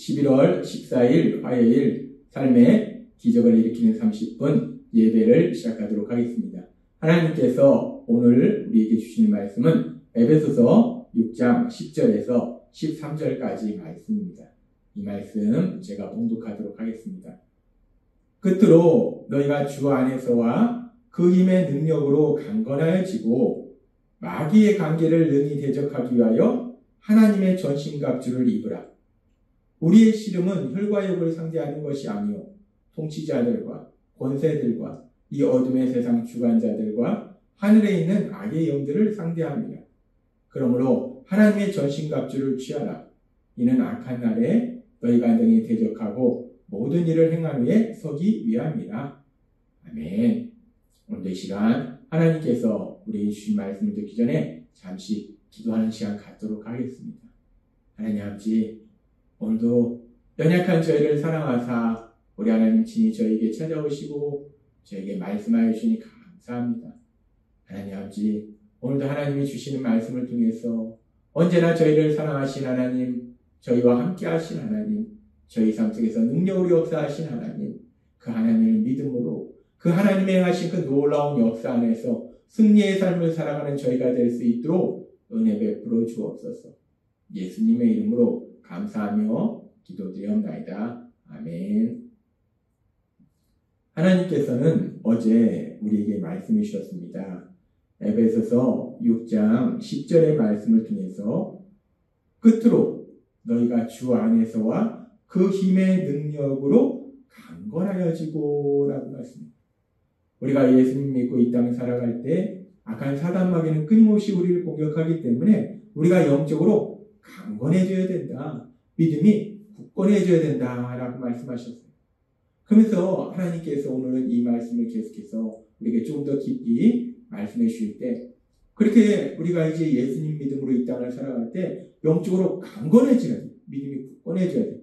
11월 14일 화요일 삶의 기적을 일으키는 30분 예배를 시작하도록 하겠습니다. 하나님께서 오늘 우리에게 주시는 말씀은 에베소서 6장 10절에서 13절까지 말씀입니다. 이 말씀 제가 봉독하도록 하겠습니다. 끝으로 너희가 주 안에서와 그 힘의 능력으로 강건하여지고 마귀의 관계를 능히 대적하기 위하여 하나님의 전신갑주를 입으라. 우리의 씨름은 혈과 육을 상대하는 것이 아니요 통치자들과 권세들과 이 어둠의 세상 주관자들과 하늘에 있는 악의 영들을 상대합니다. 그러므로 하나님의 전신갑주를 취하라. 이는 악한 날에 너희가 능히 대적하고 모든 일을 행한 후에 서기 위함이라. 아멘. 오늘도 이 시간 하나님께서 우리 주신 말씀을 듣기 전에 잠시 기도하는 시간 갖도록 하겠습니다. 하나님 아버지, 오늘도 연약한 저희를 사랑하사 우리 하나님 친히 저에게 찾아오시고 저에게 말씀하여 주시니 감사합니다. 하나님 아버지, 오늘도 하나님이 주시는 말씀을 통해서 언제나 저희를 사랑하신 하나님, 저희와 함께 하신 하나님, 저희 삶 속에서 능력으로 역사하신 하나님, 그 하나님을 믿음으로 그 하나님의 행하신 그 놀라운 역사 안에서 승리의 삶을 살아가는 저희가 될 수 있도록 은혜 베풀어 주옵소서. 예수님의 이름으로 감사하며 기도드리옵나이다. 아멘. 하나님께서는 어제 우리에게 말씀해 주셨습니다. 에베소서 6장 10절의 말씀을 통해서 끝으로 너희가 주 안에서와 그 힘의 능력으로 강건하여지고 라고 말씀합니다. 우리가 예수님 믿고 이 땅을 살아갈 때 악한 사단 마귀는 끊임없이 우리를 공격하기 때문에 우리가 영적으로 강건해져야 된다. 믿음이 굳건해져야 된다라고 말씀하셨어요. 그러면서 하나님께서 오늘은 이 말씀을 계속해서 우리에게 좀 더 깊이 말씀해 주실 때 그렇게 우리가 이제 예수님 믿음으로 이 땅을 살아갈 때 영적으로 강건해져야 돼. 믿음이 굳건해져야 돼.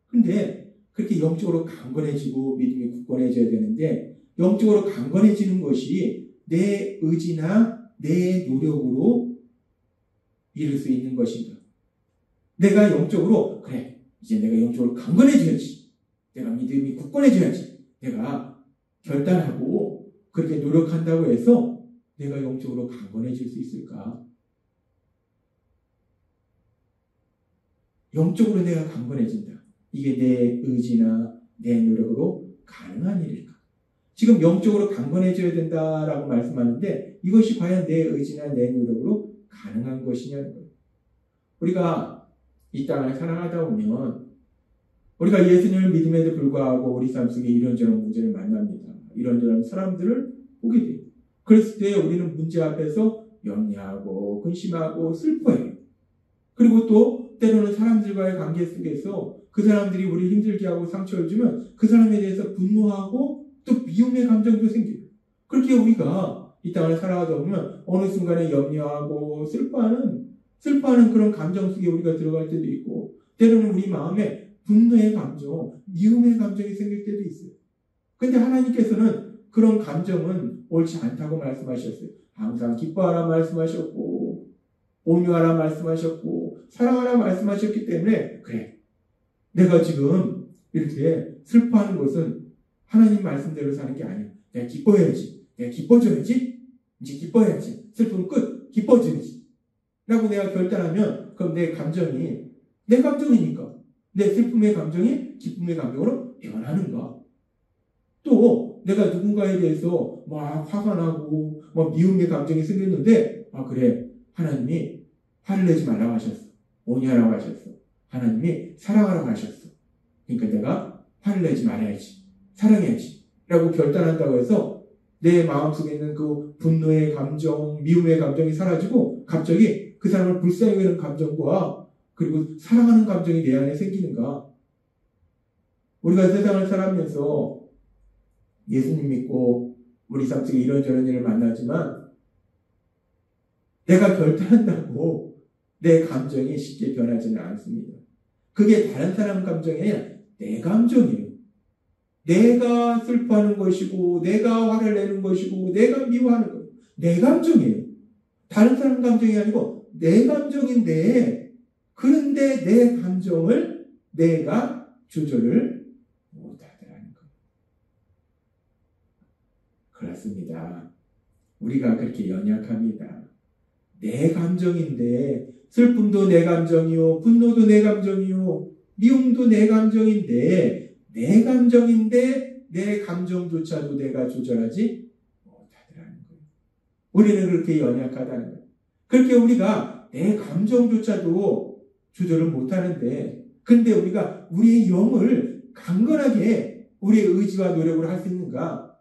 근데 그렇게 영적으로 강건해지고 믿음이 굳건해져야 되는데 영적으로 강건해지는 것이 내 의지나 내 노력으로 이룰 수 있는 것인가? 내가 영적으로 그래 이제 내가 영적으로 강건해져야지. 내가 믿음이 굳건해져야지. 내가 결단하고 그렇게 노력한다고 해서 내가 영적으로 강건해질 수 있을까? 영적으로 내가 강건해진다. 이게 내 의지나 내 노력으로 가능한 일일까? 지금 영적으로 강건해져야 된다라고 말씀하는데 이것이 과연 내 의지나 내 노력으로 가능한 것이냐는 거예요. 우리가 이 땅을 살아가다 보면 우리가 예수님을 믿음에도 불구하고 우리 삶 속에 이런저런 문제를 만납니다. 이런저런 사람들을 보게 돼요. 그랬을 때 우리는 문제 앞에서 염려하고 근심하고 슬퍼해요. 그리고 또 때로는 사람들과의 관계 속에서 그 사람들이 우리를 힘들게 하고 상처를 주면 그 사람에 대해서 분노하고 또 미움의 감정도 생겨요. 그렇게 우리가 이 땅을 살아가다 보면 어느 순간에 염려하고 슬퍼하는 그런 감정 속에 우리가 들어갈 때도 있고 때로는 우리 마음에 분노의 감정, 미움의 감정이 생길 때도 있어요. 근데 하나님께서는 그런 감정은 옳지 않다고 말씀하셨어요. 항상 기뻐하라 말씀하셨고 온유하라 말씀하셨고 사랑하라 말씀하셨기 때문에 그래 내가 지금 이렇게 슬퍼하는 것은 하나님 말씀대로 사는 게 아니야. 내가 기뻐해야지. 내가 기뻐져야지. 이제 기뻐해야지. 슬픔 끝. 기뻐져야지. 라고 내가 결단하면 그럼 내 감정이 내 감정이니까 내 슬픔의 감정이 기쁨의 감정으로 변하는가. 또 내가 누군가에 대해서 막 화가 나고 막 미움의 감정이 생겼는데 그래 하나님이 화를 내지 말라고 하셨어. 온유하라고 하셨어. 하나님이 사랑하라고 하셨어. 그러니까 내가 화를 내지 말아야지. 사랑해야지. 라고 결단한다고 해서 내 마음속에 있는 그 분노의 감정, 미움의 감정이 사라지고 갑자기 그 사람을 불쌍히 여기는 감정과 그리고 사랑하는 감정이 내 안에 생기는가? 우리가 세상을 살아가면서 예수님 믿고 우리 삶 속에 이런저런 일을 만나지만 내가 결단한다고 내 감정이 쉽게 변하지는 않습니다. 그게 다른 사람 감정이 아니라 내 감정이에요. 내가 슬퍼하는 것이고 내가 화를 내는 것이고 내가 미워하는 것. 내 감정이에요. 다른 사람 감정이 아니고 내 감정인데 그런데 내 감정을 내가 조절을 못하더라는 거예요. 그렇습니다. 우리가 그렇게 연약합니다. 내 감정인데 슬픔도 내 감정이요, 분노도 내 감정이요, 미움도 내 감정인데 내 감정조차도 내가 조절하지 못하더라는 거예요. 우리는 그렇게 연약하다는 거예요. 그렇게 우리가 내 감정조차도 조절을 못하는데, 근데 우리가 우리의 영을 강건하게 우리의 의지와 노력으로 할 수 있는가?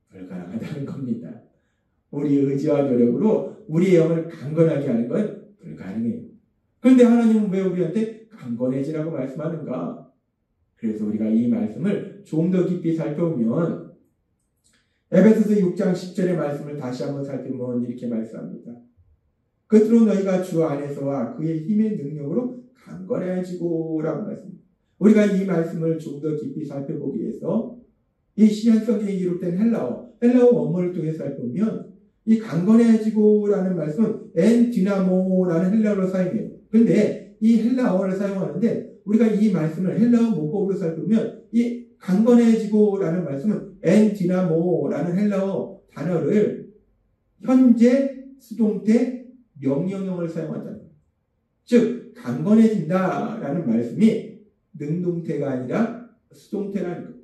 불가능하다는 겁니다. 우리의 의지와 노력으로 우리의 영을 강건하게 하는 건 불가능해요. 그런데 하나님은 왜 우리한테 강건해지라고 말씀하는가? 그래서 우리가 이 말씀을 좀 더 깊이 살펴보면 에베소서 6장 10절의 말씀을 다시 한번 살펴보면 이렇게 말씀합니다. 끝으로 너희가 주 안에서와 그의 힘의 능력으로 강건해지고 라고 말씀합니다. 우리가 이 말씀을 좀 더 깊이 살펴보기 위해서 이 신약성경에 기록된 헬라어 원문을 통해 살펴보면 이 강건해지고 라는 말씀은 엔 디나모라는 헬라어를 사용해요. 그런데 이 헬라어를 사용하는데 우리가 이 말씀을 헬라어 문법으로 살펴보면 이 강건해지고 라는 말씀은 엔 디나모라는 헬라어 단어를 현재 수동태 명령형을 사용한다는 거예요. 즉 강건해진다라는 말씀이 능동태가 아니라 수동태라는 거예요.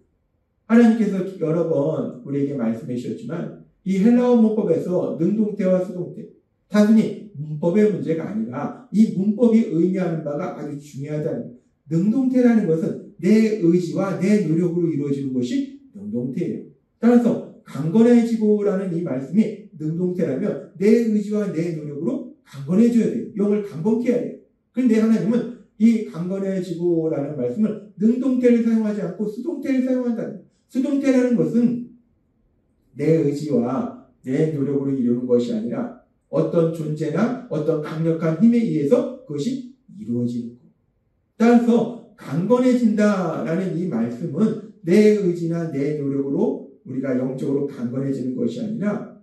하나님께서 여러 번 우리에게 말씀해 주셨지만 이 헬라어 문법에서 능동태와 수동태 단순히 문법의 문제가 아니라 이 문법이 의미하는 바가 아주 중요하다는 거예요. 능동태라는 것은 내 의지와 내 노력으로 이루어지는 것이 능동태예요. 따라서 강건해지고라는 이 말씀이 능동태라면 내 의지와 내 노력으로 강건해져야 돼요. 영을 강건케 해야 돼요. 그런데 하나님은 이 강건해지고라는 말씀을 능동태를 사용하지 않고 수동태를 사용한다는 거예요. 수동태라는 것은 내 의지와 내 노력으로 이루는 것이 아니라 어떤 존재나 어떤 강력한 힘에 의해서 그것이 이루어지는 거예요. 따라서 강건해진다라는 이 말씀은 내 의지나 내 노력으로 우리가 영적으로 강건해지는 것이 아니라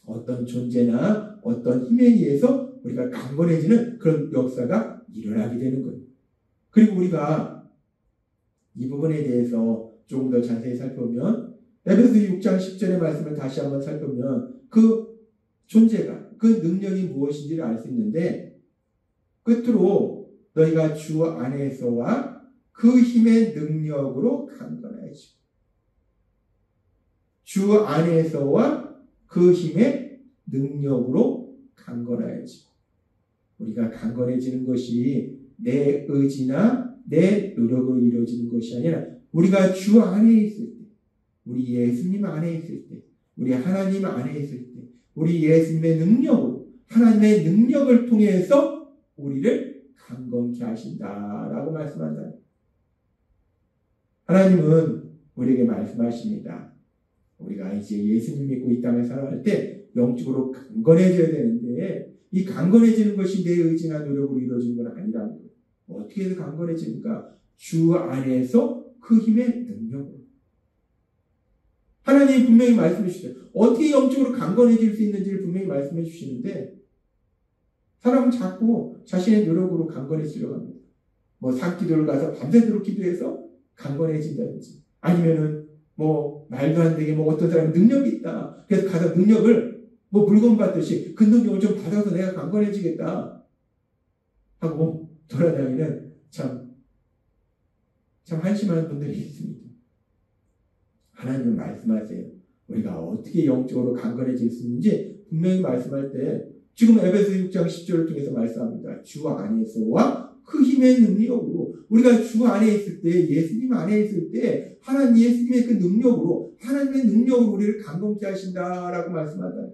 어떤 존재나 어떤 힘에 의해서 우리가 강건해지는 그런 역사가 일어나게 되는 거예요. 그리고 우리가 이 부분에 대해서 조금 더 자세히 살펴보면 에베소 6장 10절의 말씀을 다시 한번 살펴보면 그 존재가 그 능력이 무엇인지를 알 수 있는데 끝으로 너희가 주 안에서와 그 힘의 능력으로 강건해지고 주 안에서와 그 힘의 능력으로 강건해지고 우리가 강건해지는 것이 내 의지나 내 노력으로 이루어지는 것이 아니라 우리가 주 안에 있을 때 우리 예수님 안에 있을 때 우리 하나님 안에 있을 때 우리 예수님의 능력으로 하나님의 능력을 통해서 우리를 강건케 하신다라고 말씀한다. 하나님은 우리에게 말씀하십니다. 우리가 이제 예수님 믿고 이 땅에 살아갈 때 영적으로 강건해져야 되는데 이 강건해지는 것이 내 의지나 노력으로 이루어지는 건 아니라는 거예요. 어떻게 해서 강건해집니까? 주 안에서 그 힘의 능력으로. 하나님이 분명히 말씀해 주시죠. 어떻게 영적으로 강건해질 수 있는지를 분명히 말씀해 주시는데 사람은 자꾸 자신의 노력으로 강건해지려고 합니다. 뭐 산기도를 가서 밤새도록 기도해서 강건해진다든지 아니면은 뭐 말도 안 되게 뭐 어떤 사람은 능력이 있다. 그래서 가서 능력을 뭐 물건 받듯이 그 능력을 좀 받아서 내가 강건해지겠다 하고 돌아다니는 참 한심한 분들이 있습니다. 하나님은 말씀하세요. 우리가 어떻게 영적으로 강건해질 수 있는지 분명히 말씀할 때 지금 에베소 6장 10절을 통해서 말씀합니다. 주 안에서와 그 힘의 능력으로 우리가 주 안에 있을 때 예수님 안에 있을 때 하나님 예수님의 그 능력으로 하나님의 능력으로 우리를 강건케 하신다라고 말씀한다.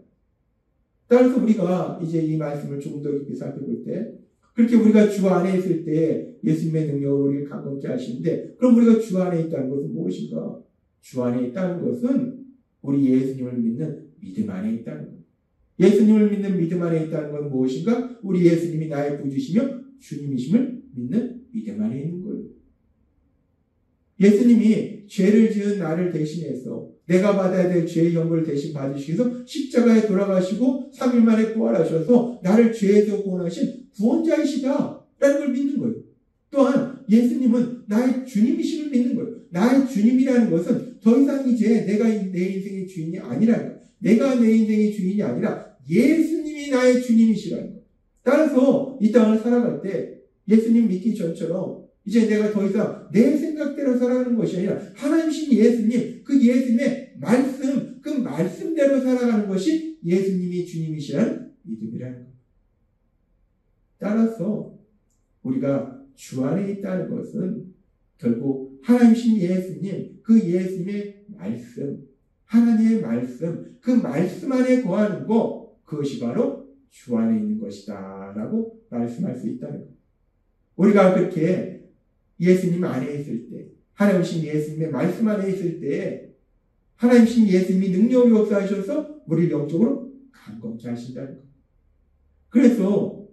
따라서 우리가 이제 이 말씀을 조금 더 깊이 살펴볼 때 그렇게 우리가 주 안에 있을 때 예수님의 능력으로 우리를 강건케 하시는데 그럼 우리가 주 안에 있다는 것은 무엇인가? 주 안에 있다는 것은 우리 예수님을 믿는 믿음 안에 있다는 것. 예수님을 믿는 믿음 안에 있다는 건 무엇인가? 우리 예수님이 나의 구주시며 주님이심을 믿는 믿음 안에 있는 거예요. 예수님이 죄를 지은 나를 대신해서 내가 받아야 될 죄의 형벌을 대신 받으시기 위해서 십자가에 돌아가시고 3일 만에 부활하셔서 나를 죄에서 구원하신 구원자이시다 라는 걸 믿는 거예요. 또한 예수님은 나의 주님이심을 믿는 거예요. 나의 주님이라는 것은 더 이상 이제 내가 내 인생의 주인이 아니라는 거예요. 내가 내 인생의 주인이 아니라 예수님이 나의 주님이시라는 거예요. 따라서 이 땅을 살아갈 때 예수님 믿기 전처럼 이제 내가 더 이상 내 생각대로 살아가는 것이 아니라 하나님이신 예수님, 그 예수님의 말씀, 그 말씀대로 살아가는 것이 예수님이 주님이시라는 믿음이라는 거예요. 따라서 우리가 주 안에 있다는 것은 결국 하나님이신 예수님, 그 예수님의 말씀, 하나님의 말씀, 그 말씀 안에 거하는 것, 그것이 바로 주 안에 있는 것이다 라고 말씀할 수 있다는 거예요. 우리가 그렇게 예수님 안에 있을 때, 하나님이신 예수님의 말씀 안에 있을 때 하나님이신 예수님이 능력을 역사하셔서 우리를 영적으로 강건케 하신다는 거예요. 그래서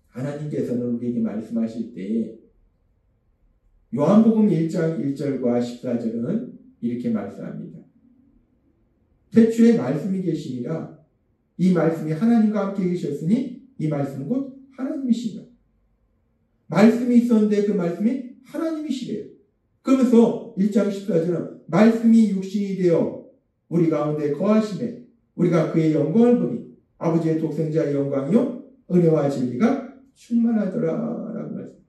하나님께서는 우리에게 말씀하실 때 요한복음 1장 1절과 14절은 이렇게 말씀합니다. 태초에 말씀이 계시니라. 이 말씀이 하나님과 함께 계셨으니 이 말씀은 곧 하나님이시니라. 말씀이 있었는데 그 말씀이 하나님이시래요. 그러면서 1장 14절은 말씀이 육신이 되어 우리 가운데 거하시매 우리가 그의 영광을 보니 아버지의 독생자의 영광이요 은혜와 진리가 충만하더라 라고 말씀합니다.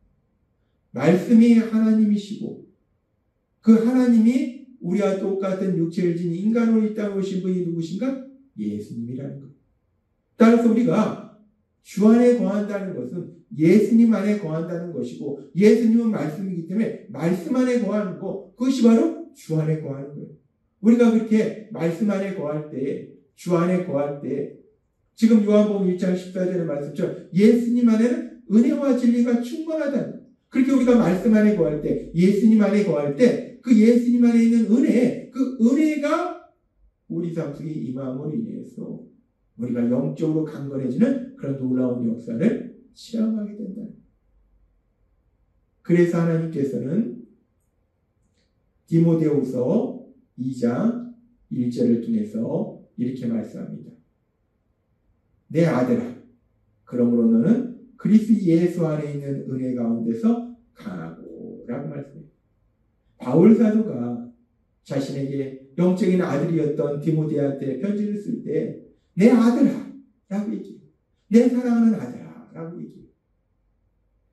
말씀이 하나님이시고 그 하나님이 우리와 똑같은 육체를 지닌 인간으로 이 땅에 오신 분이 누구신가? 예수님이라는 것. 따라서 우리가 주 안에 거한다는 것은 예수님 안에 거한다는 것이고 예수님은 말씀이기 때문에 말씀 안에 거하는 것, 그것이 바로 주 안에 거하는 거예요. 우리가 그렇게 말씀 안에 거할 때, 주 안에 거할 때 지금 요한복음 1장 14절의 말씀처럼 예수님 안에는 은혜와 진리가 충만하다는 거예요. 그렇게 우리가 말씀 안에 거할 때, 예수님 안에 거할 때 그 예수님 안에 있는 은혜, 그 은혜가 우리 삶 속에 임함으로 인해서 우리가 영적으로 강건해지는 그런 놀라운 역사를 체험하게 된다. 그래서 하나님께서는 디모데후서 2장 1절을 통해서 이렇게 말씀합니다. 내 아들아, 그러므로 너는 그리스도 예수 안에 있는 은혜 가운데서 강하고 라고 말씀합니다. 바울 사도가 자신에게 영적인 아들이었던 디모데한테 편지를 쓸 때 내 아들아 라고 얘기해요. 내 사랑하는 아들아 라고 얘기해요.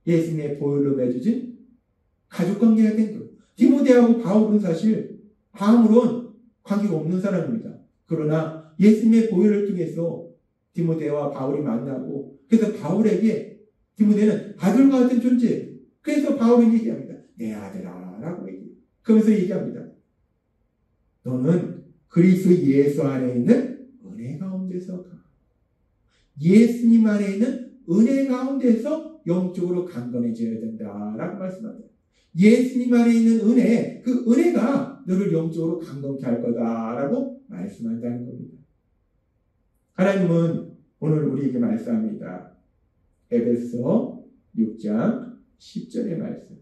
예수님의 보혈로 맺어진 가족관계가 된 거예요. 디모데하고 바울은 사실 아무런 관계가 없는 사람입니다. 그러나 예수님의 보혈을 통해서 디모데와 바울이 만나고 그래서 바울에게 디모데는 아들과 같은 존재예요. 그래서 바울은 얘기합니다. 내 아들아 라고 얘기해요. 그러면서 얘기합니다. 너는 그리스도 예수 안에 있는 은혜 가운데서 가. 예수님 안에 있는 은혜 가운데서 영적으로 강건해져야 된다라고 말씀합니다. 예수님 안에 있는 은혜, 그 은혜가 너를 영적으로 강건케 할 거다라고 말씀한다는 겁니다. 하나님은 오늘 우리에게 말씀합니다. 에베소 6장 10절의 말씀.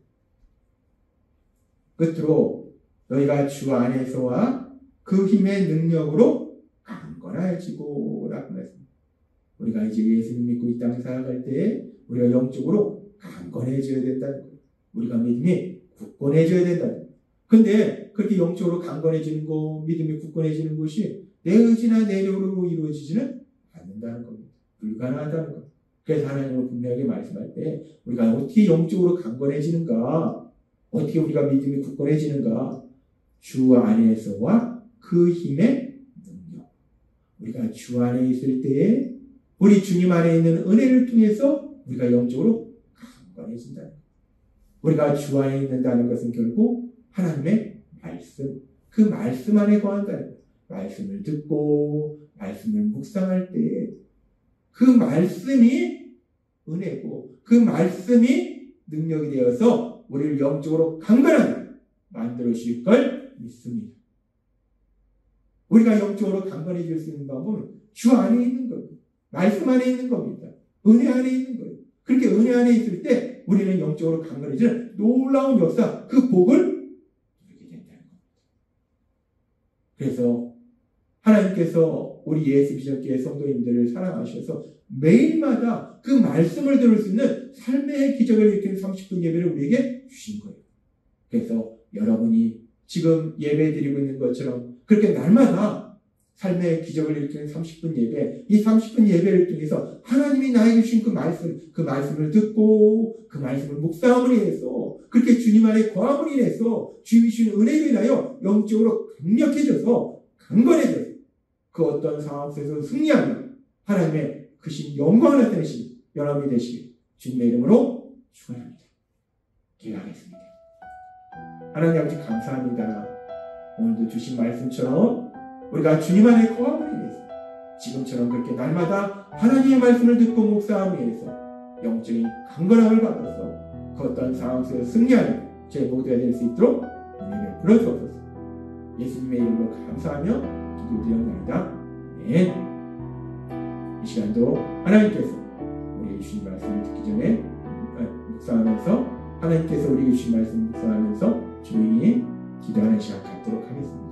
끝으로 너희가 주 안에서와 그 힘의 능력으로 강건해지고 라고 말씀합니다. 우리가 이제 예수님 믿고 이 땅에 살아갈 때 우리가 영적으로 강건해져야 된다는 거예요. 우리가 믿음이 굳건해져야 된다는 거예요. 근데 그렇게 영적으로 강건해지는 거, 믿음이 굳건해지는 것이 내 의지나 내 노력으로 이루어지지는 않는다는 겁니다. 불가능하다는 겁니다. 그래서 하나님은 분명하게 말씀할 때 우리가 어떻게 영적으로 강건해지는가, 어떻게 우리가 믿음이 굳건해지는가, 주 안에서와 그 힘의 능력. 우리가 주 안에 있을 때에 우리 주님 안에 있는 은혜를 통해서 우리가 영적으로 강건해진다. 우리가 주 안에 있는다는 것은 결국 하나님의 말씀, 그 말씀 안에 거한다는 거예요. 말씀을 듣고 말씀을 묵상할 때 그 말씀이 은혜고 그 말씀이 능력이 되어서 우리를 영적으로 강건하게 만들어 주실 걸 믿습니다. 우리가 영적으로 강건해질 수 있는 방법은 주 안에 있는 겁니다. 말씀 안에 있는 겁니다. 은혜 안에 있는 거예요. 그렇게 은혜 안에 있을 때 우리는 영적으로 강건해지는 놀라운 역사, 그 복을 누리게 된다는 겁니다. 그래서 하나님께서 우리 예수 비전교회 성도님들을 사랑하셔서 매일마다 그 말씀을 들을 수 있는 삶의 기적을 일으키는 30분 예배를 우리에게 주신 거예요. 그래서 여러분이 지금 예배 드리고 있는 것처럼 그렇게 날마다 삶의 기적을 일으키는 30분 예배, 이 30분 예배를 통해서 하나님이 나에게 주신 그 말씀을 듣고 그 말씀을 묵상함으로 인해서 그렇게 주님 안에 거함으로 인해서 주님이 주신 은혜로 인하여 영적으로 강력해져서 강건해져서 그 어떤 상황 속에서 승리하며 하나님의 크신 영광을 나타내신 여러분이 되시길 주님의 이름으로 축원합니다. 기도하겠습니다. 하나님 아버지 감사합니다. 오늘도 주신 말씀처럼 우리가 주님 안에 거함으로 인해서 지금처럼 그렇게 날마다 하나님의 말씀을 듣고 묵상함으로 인해서 영적인 강건함을 받아서 그 어떤 상황 속에서 승리하는 제 모두가 될 수 있도록 은혜를 불어주옵소서. 예수님의 이름으로 감사하며 기도드리옵나이다. 아멘. 이 시간도 하나님께서 우리에게 주신 말씀을 듣기 전에 묵상하면서 하나님께서 우리에게 주신 말씀을 묵상하면서 조용히 기도하는 시간 갖도록 하겠습니다.